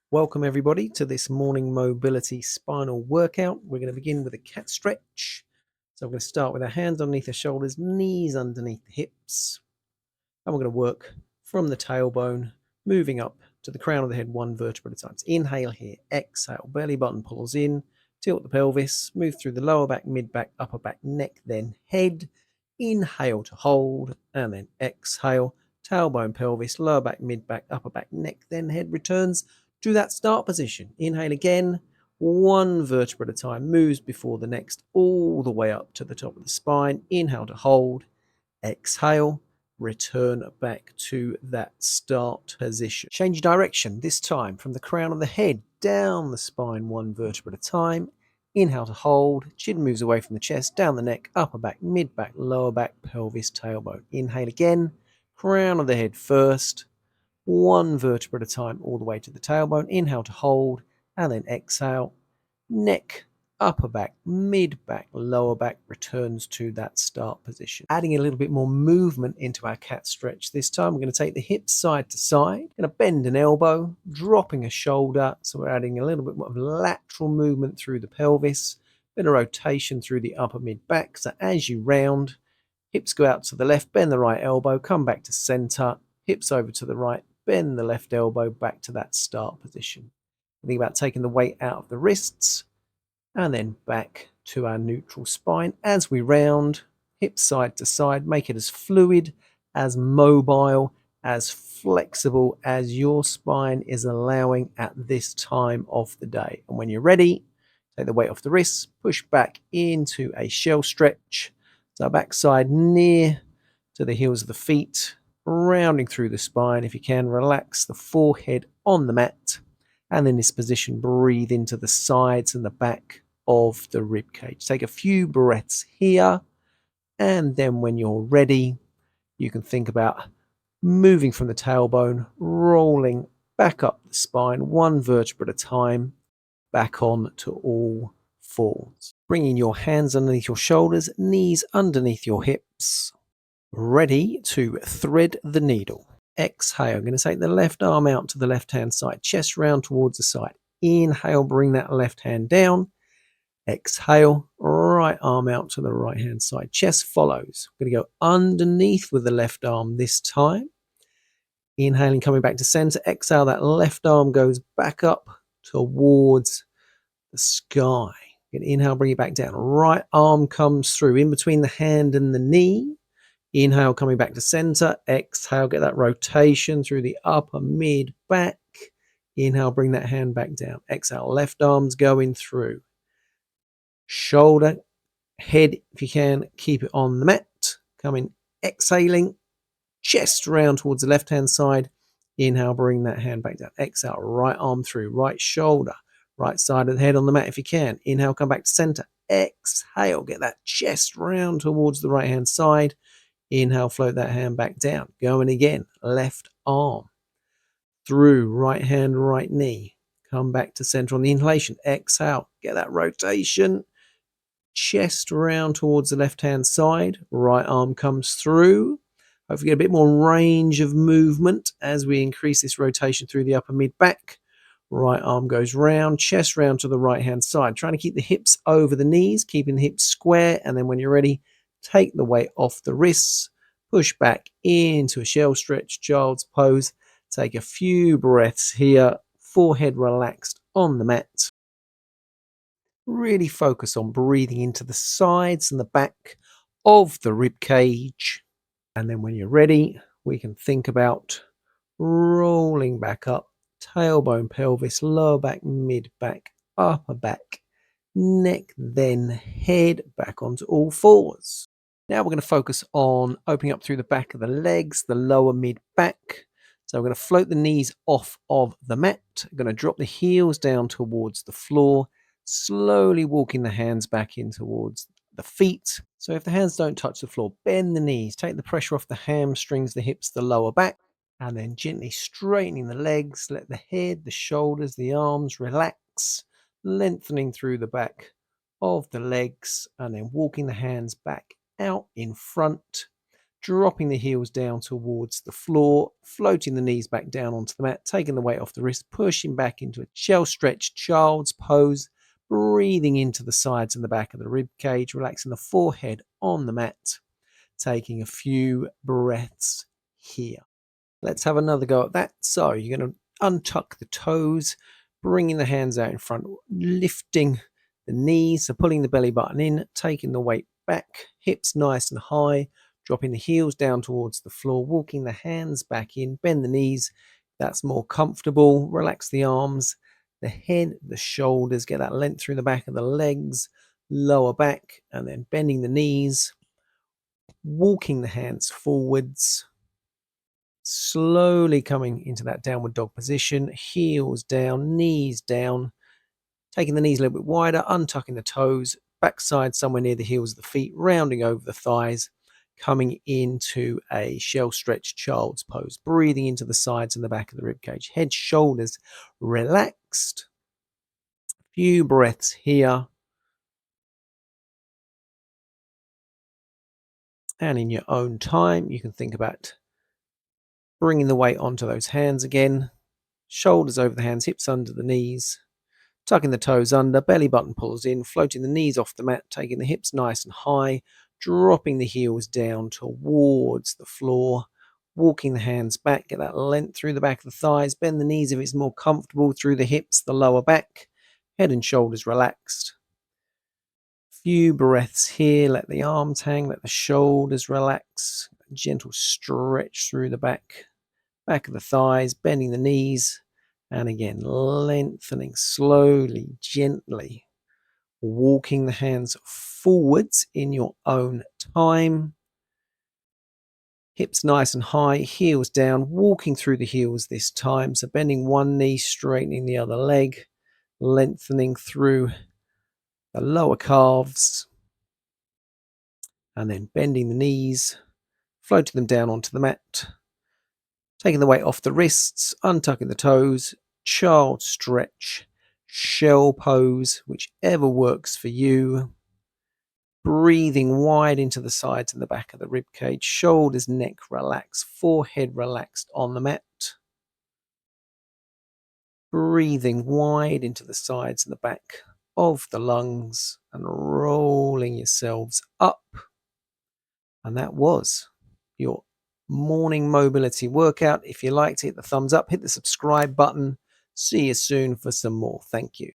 Welcome everybody to this morning mobility spinal workout. We're going to begin with a cat stretch. So I'm going to start with our hands underneath the shoulders, knees underneath the hips. And we're going to work from the tailbone, moving up to the crown of the head, one vertebra at a time. So inhale here, exhale, belly button pulls in, tilt the pelvis, move through the lower back, mid back, upper back, neck, then head. Inhale to hold, and then exhale, tailbone, pelvis, lower back, mid back, upper back, neck, then head returns to that start position. Inhale again, one vertebra at a time, moves before the next, all the way up to the top of the spine. Inhale to hold, exhale, return back to that start position. Change direction, this time from the crown of the head down the spine, one vertebra at a time. Inhale to hold, chin moves away from the chest, down the neck, upper back, mid back, lower back, pelvis, tailbone. Inhale again, crown of the head first, one vertebra at a time, all the way to the tailbone. Inhale to hold, and then exhale, neck, upper back, mid back, lower back returns to that start position. Adding a little bit more movement into our cat stretch. This time we're going to take the hips side to side, going to bend an elbow, dropping a shoulder. So we're adding a little bit more of lateral movement through the pelvis, bit of rotation through the upper mid back. So as you round, hips go out to the left, bend the right elbow, come back to center, hips over to the right, bend the left elbow back to that start position. Think about taking the weight out of the wrists and then back to our neutral spine as we round, hips side to side. Make it as fluid, as mobile, as flexible as your spine is allowing at this time of the day. And when you're ready, take the weight off the wrists, push back into a shell stretch. So backside near to the heels of the feet, rounding through the spine. If you can, relax the forehead on the mat. And in this position, breathe into the sides and the back of the rib cage. Take a few breaths here. And then when you're ready, you can think about moving from the tailbone, rolling back up the spine, one vertebra at a time, back on to all fours. Bringing your hands underneath your shoulders, knees underneath your hips. Ready to thread the needle. Exhale. I'm going to take the left arm out to the left-hand side, chest round towards the side. Inhale, bring that left hand down. Exhale, right arm out to the right-hand side. Chest follows. I'm going to go underneath with the left arm this time. Inhaling, coming back to center. Exhale, that left arm goes back up towards the sky. Inhale, bring it back down. Right arm comes through in between the hand and the knee. Inhale, coming back to center. Exhale, get that rotation through the upper mid back. Inhale, bring that hand back down. Exhale, left arm's going through. Shoulder, head, if you can, keep it on the mat. Coming, exhaling, chest round towards the left-hand side. Inhale, bring that hand back down. Exhale, right arm through, right shoulder, right side of the head on the mat if you can. Inhale, come back to center. Exhale, get that chest round towards the right-hand side. Inhale, float that hand back down. Going again, left arm through, right hand, right knee. Come back to center on the inhalation. Exhale, get that rotation. Chest round towards the left-hand side. Right arm comes through. Hopefully get a bit more range of movement as we increase this rotation through the upper mid-back. Right arm goes round, chest round to the right-hand side. Trying to keep the hips over the knees, keeping the hips square. And then when you're ready, take the weight off the wrists. Push back into a shell stretch, child's pose. Take a few breaths here. Forehead relaxed on the mat. Really focus on breathing into the sides and the back of the rib cage. And then when you're ready, we can think about rolling back up, tailbone, pelvis, lower back, mid back, upper back, neck, then head back onto all fours. Now we're going to focus on opening up through the back of the legs, the lower mid back. So we're going to float the knees off of the mat. We're going to drop the heels down towards the floor, slowly walking the hands back in towards the feet. So if the hands don't touch the floor, bend the knees, take the pressure off the hamstrings, the hips, the lower back, and then gently straightening the legs. Let the head, the shoulders, the arms relax, lengthening through the back of the legs, and then walking the hands back out in front. dropping the heels down towards the floor, floating the knees back down onto the mat, taking the weight off the wrist, pushing back into a shell stretch child's pose, breathing into the sides and the back of the rib cage, relaxing the forehead on the mat, taking a few breaths here. Let's have another go at that. So you're going to untuck the toes, bringing the hands out in front, lifting the knees, so pulling the belly button in, taking the weight back, hips nice and high, dropping the heels down towards the floor, walking the hands back in, bend the knees. That's more comfortable. Relax the arms, the head, the shoulders, get that length through the back of the legs, lower back, and then bending the knees, walking the hands forwards, slowly coming into that downward dog position, heels down, knees down, taking the knees a little bit wider, untucking the toes, backside somewhere near the heels of the feet, rounding over the thighs, coming into a shell stretch child's pose, breathing into the sides and the back of the rib cage, head, shoulders relaxed. A few breaths here. And in your own time, you can think about bringing the weight onto those hands again, shoulders over the hands, hips under the knees, tucking the toes under, belly button pulls in, floating the knees off the mat, taking the hips nice and high, dropping the heels down towards the floor, walking the hands back, get that length through the back of the thighs, bend the knees if it's more comfortable, through the hips, the lower back, head and shoulders relaxed. Few breaths here, let the arms hang, let the shoulders relax, gentle stretch through the back of the thighs, bending the knees, and again lengthening slowly, gently, walking the hands forwards in your own time. Hips nice and high, heels down, walking through the heels this time, so bending one knee, straightening the other leg, lengthening through the lower calves, and then bending the knees, floating them down onto the mat, taking the weight off the wrists, untucking the toes, child stretch, shell pose, whichever works for you. Breathing wide into the sides and the back of the rib cage, shoulders, neck relaxed, forehead relaxed on the mat. Breathing wide into the sides and the back of the lungs and rolling yourselves up. And that was your morning mobility workout. If you liked it, hit the thumbs up, hit the subscribe button. See you soon for some more. Thank you.